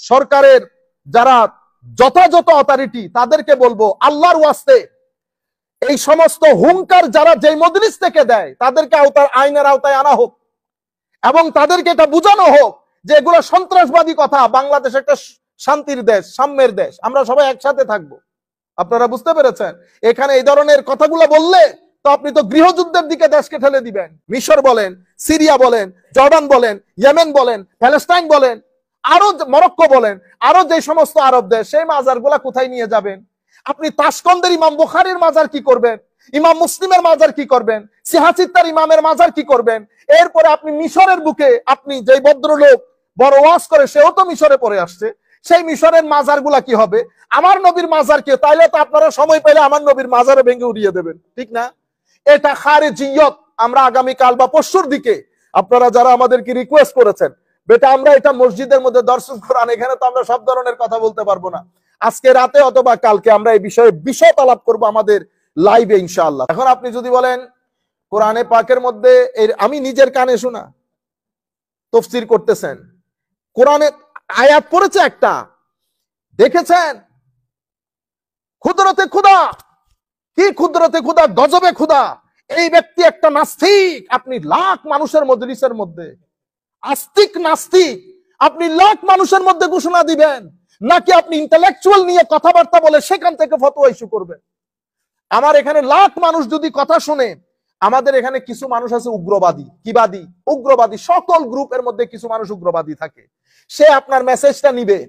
সরকারের যারা যথাযথ অথরিটি তাদেরকে বলবো আল্লাহর ওয়াস্তে এই সমস্ত হুঙ্কার যারা যেই মজলিস থেকে দেয় তাদেরকে আইনের আওতায় আনা হোক এবং তাদেরকে এটা বোঝানো হোক যে এগুলো সন্ত্রাসবাদী কথা। বাংলাদেশ একটা শান্তির দেশ, সাম্যের দেশ, আমরা সবাই একসাথে থাকবো। আপনারা বুঝতে পেরেছেন? এখানে এই ধরনের কথাগুলো বললে তো আপনি তো গৃহযুদ্ধের দিকে দেশকে ঠেলে দিবেন। মিশর বলেন, সিরিয়া বলেন, জর্ডান বলেন, ইয়েমেন বলেন, প্যালেস্টাইন বলেন, আরো মরক্কো বলেন, আরো যে সমস্ত আরব দেশ, সেই মাজারগুলা কোথায় নিয়ে যাবেন? আপনি তাশকন্দের ইমাম বুখারীর মাজার কি করবেন? ইমাম মুসলিমের মাজার কি করবেন? সিহাচিত্তার ইমামের মাজার কি করবেন? এরপরে আপনি মিশরের বুকে, আপনি যে ভদ্রলোক বড় ওয়াজ করে সেও তো মিশরে পড়ে আসছে, সেই মিশরের মাজারগুলা কি হবে? আমার নবীর মাজার কি? তাইলে তো আপনারা সময় পেলে আমার নবীর মাজারে ভেঙে উড়িয়ে দেবেন, ঠিক না? এটা খারিজিয়ত। আমরা আগামী কাল বা পরশুর দিকে আপনারা যারা আমাদেরকে রিকোয়েস্ট করেছেন, বেটা আমরা এটা মসজিদের মধ্যে দর্শন করান, এখানে তো আমরা সব ধরনের কথা বলতে পারবো না। আজকে রাতে অথবা কালকে আমরা এই বিষয়ে বিশদ আলাপ করব আমাদের লাইভে ইনশাআল্লাহ। এখন আপনি যদি বলেন কোরআনে পাকের মধ্যে, আমি নিজের কানে শোনা তাফসীর করতেছেন, কোরআনে আয়াত পড়েছে একটা, দেখেছেন কুদরতে খুদা, কি কুদরতে খুদা, গজবে খুদা। এই ব্যক্তি একটা নাস্তিক। আপনি লাখ মানুষের মজলিসের মধ্যে আস্তিক নাস্তিক আপনি লাখ মানুষের মধ্যে ঘোষণা দিবেন, নাকি আপনি ইন্টেলেকচুয়াল নিয়ে কথাবার্তা বলে সেখান থেকে ফতোয়া ইস্যু করবেন? আমার এখানে লাখ মানুষ যদি কথা শুনে, আমাদের এখানে কিছু মানুষ আছে উগ্রবাদী, কিবাদী, উগ্রবাদী, সকল গ্রুপের মধ্যে কিছু মানুষ উগ্রবাদী থাকে। সে আপনার মেসেজটা নিবে,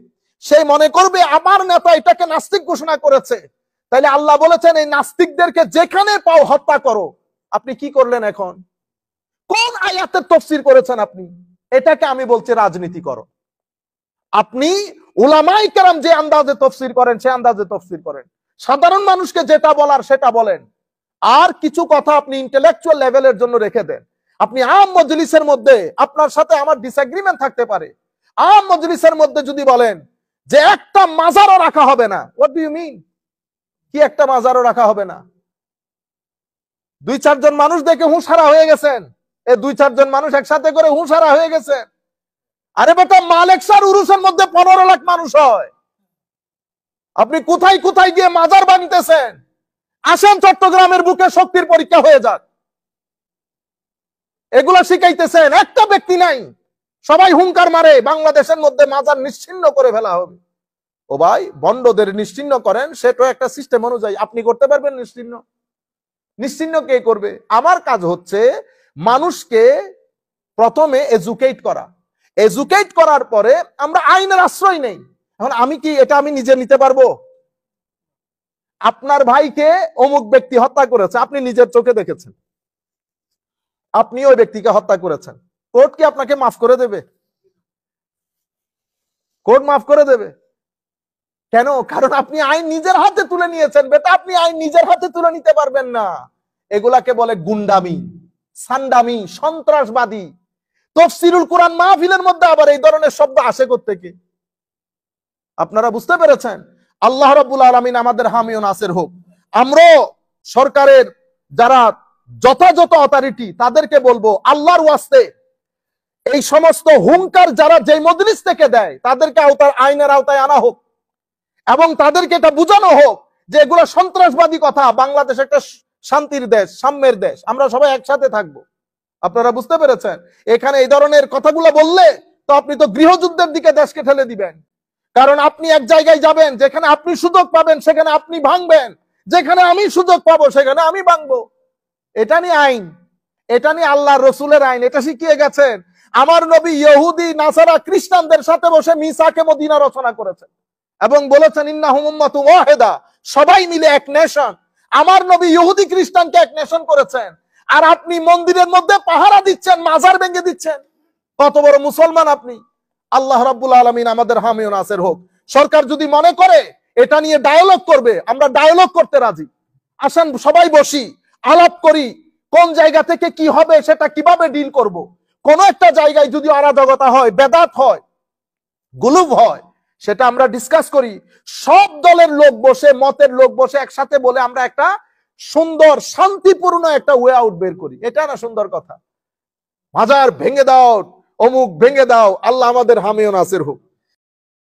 সে মনে করবে আমার নেতা এটাকে নাস্তিক ঘোষণা করেছে, তাইলে আল্লাহ বলেছেন এই নাস্তিকদেরকে যেখানে পাও হত্যা করো। আপনি কি করলেন? এখন কোন আয়াতের তাফসীর করেছেন আপনি? এটাকে আমি বলছি রাজনীতি করো। আপনি উলামায়ে কেরাম যে আন্দাজে তাফসীর করেন সে আন্দাজে তাফসীর করেন, সাধারণ মানুষকে যেটা বলার সেটা বলেন, আর কিছু কথা আপনি ইন্টেলেকচুয়াল লেভেলের জন্য রেখে দেন। আপনি আম মজলিসের মধ্যে, আপনার সাথে আমার ডিসএগ্রিমেন্ট থাকতে পারে, আম মজলিসের মধ্যে যদি বলেন যে একটা মাজারও রাখা হবে না, হোয়াট ডু ইউ মিন? কি একটা মাজারও রাখা হবে না? দুই চারজন মানুষ দেখে হুঁশহারা হয়ে গেছেন, এই দুই চারজন মানুষ একসাথে করে হুঁশহারা হয়ে গেছেন। আরে বেটা, মালেকসার উরুসের মধ্যে 15 লাখ মানুষ হয়, আপনি কোথায় কোথায় গিয়ে মাজার বানিতেছেন? আসেন চট্টগ্রামের বুকে শক্তির পরীক্ষা হয়ে যাক। এগুলা শিখাইতেছেন, একটা ব্যক্তি নাই, সবাই হুঙ্কার মারে বাংলাদেশের মধ্যে মাজার নিশ্চিহ্ন করে ফেলা হবে। ও ভাই, বন্ডদের নিশ্চিহ্ন করেন, সেটা একটা সিস্টেম অনুযায়ী। আপনি করতে পারবেন নিশ্চিহ্ন? নিশ্চিহ্ন কে করবে? আমার কাজ হচ্ছে মানুষকে প্রথমে এডুকেট করা, এডুকেট করার পরে আমরা আইনের আশ্রয় নেই। এখন আমি কি এটা আমি নিজে নিতে পারবো? আপনার ভাইকে অমুক ব্যক্তি হত্যা করেছে, আপনি নিজের চোখে দেখেছেন, আপনি ওই ব্যক্তিকে হত্যা করেছেন, কোর্ট কি আপনাকে মাফ করে দেবে? কোর্ট মাফ করে দেবে কেন? কারণ আপনি আইন নিজের হাতে তুলে নিয়েছেন। বেটা, আপনি আইন নিজের হাতে তুলে নিতে পারবেন না। এগুলাকে বলে গুন্ডামি, সান্ডামি, সন্ত্রাসবাদী। তাফসীরুল কোরআন মাহফিলের মধ্যে আবার এই ধরনের শব্দ আসে কোত্থেকে? আপনারা বুঝতে পেরেছেন? আল্লাহ রাব্বুল আলামিন আমাদের হামি ও নাসির হোক। আমরা সরকারের যারা যথাযথ অথরিটি তাদেরকে বলবো আল্লাহর ওয়াস্তে এই সমস্ত হুঙ্কার যারা যেই মজলিস থেকে দেয় তাদেরকে আইনের আওতায় আনা হোক এবং তাদেরকে এটা বোঝানো হোক যে এগুলো সন্ত্রাসবাদী কথা। বাংলাদেশ একটা শান্তির দেশ, সাম্যের দেশ, আমরা সবাই একসাথে থাকবো। আপনারা বুঝতে পেরেছেন? এখানে এই ধরনের কথাগুলো বললে তো আপনি তো গৃহযুদ্ধের দিকে দেশকে ঠেলে দিবেন। কারণ আপনি এক জায়গায় যাবেন, যেখানে আপনি সুযোগ পাবেন সেখানে আপনি ভাঙবেন, যেখানে আমি সুযোগ পাবো সেখানে আমি ভাঙবো। এটা নিয়ে আইন, এটা নিয়ে আল্লাহ রসুলের আইন, এটা শিখিয়ে গেছেন। আমার নবী ইহুদি, নাসারা, খ্রিস্টানদের সাথে বসে মিসাকে মদিনা রচনা করেছেন এবং বলেছেন ইন্নাহুম উম্মাতুন ওয়াহিদা, সবাই মিলে এক নেশন। আমার নবী ইহুদি খ্রিস্টানকে এক নেশন করেছেন, আর আপনি মন্দিরের মধ্যে পাহারা দিচ্ছেন, মাজার ভেঙে দিচ্ছেন। কত বড় মুসলমান আপনি! আল্লাহ রাব্বুল আলামিন আমাদের হামি ও নাসির হোক। সরকার যদি মনে করে এটা নিয়ে ডায়ালগ করবে, আমরা ডায়ালগ করতে রাজি। আসেন সবাই বসি, আলাপ করি, কোন জায়গা থেকে কি হবে, সেটা কিভাবে ডিল করব। কোন একটা জায়গায় যদি অরাজকতা হয়, বেদাত হয়, গুলুব হয়, সেটা আমরা ডিসকাস করি। সব দলের লোক বসে, মতের লোক বসে একসাথে বলে আমরা একটা সুন্দর শান্তিপূর্ণ একটা ওয়ে আউট বের করি। এটা না সুন্দর কথা? মাজার ভেঙে দাও, অমুক ভেঙে দাও। আল্লাহ আমাদের হামি ও নাসির হোক।